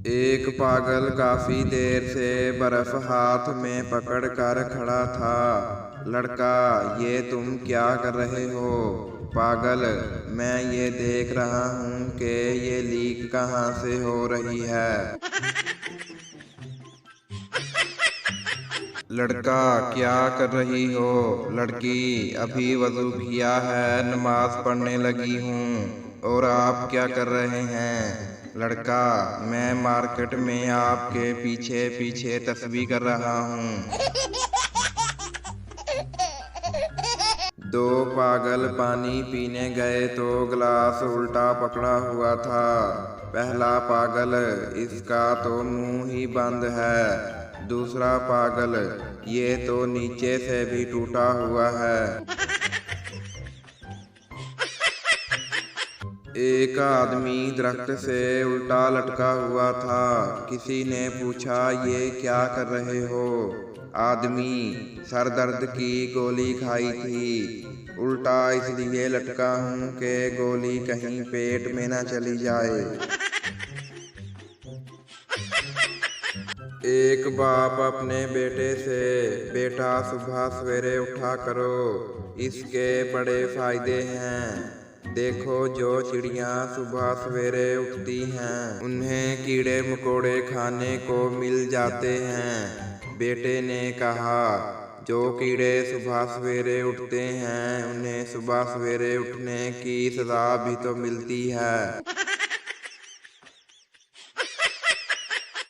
एक पागल काफी देर से बर्फ हाथ में पकड़ कर खड़ा था। लड़का, ये तुम क्या कर रहे हो? पागल, मैं ये देख रहा हूँ कि ये लीक कहाँ से हो रही है। लड़का, क्या कर रही हो? लड़की, अभी वजू किया है, नमाज पढ़ने लगी हूँ। और आप क्या कर रहे हैं? लड़का, मैं मार्केट में आपके पीछे पीछे तस्बीह कर रहा हूँ। दो पागल पानी पीने गए तो गिलास उल्टा पकड़ा हुआ था। पहला पागल, इसका तो मुंह ही बंद है। दूसरा पागल, ये तो नीचे से भी टूटा हुआ है। एक आदमी दरख्त से उल्टा लटका हुआ था। किसी ने पूछा, ये क्या कर रहे हो? आदमी, सर दर्द की गोली खाई थी। उल्टा इसलिए लटका हूँ कि गोली कहीं पेट में न चली जाए। एक बाप अपने बेटे से, बेटा सुबह सवेरे उठा करो, इसके बड़े फायदे हैं। देखो, जो चिड़ियाँ सुबह सवेरे उठती हैं उन्हें कीड़े मकोड़े खाने को मिल जाते हैं। बेटे ने कहा, जो कीड़े सुबह सवेरे उठते हैं उन्हें सुबह सवेरे उठने की सजा भी तो मिलती है।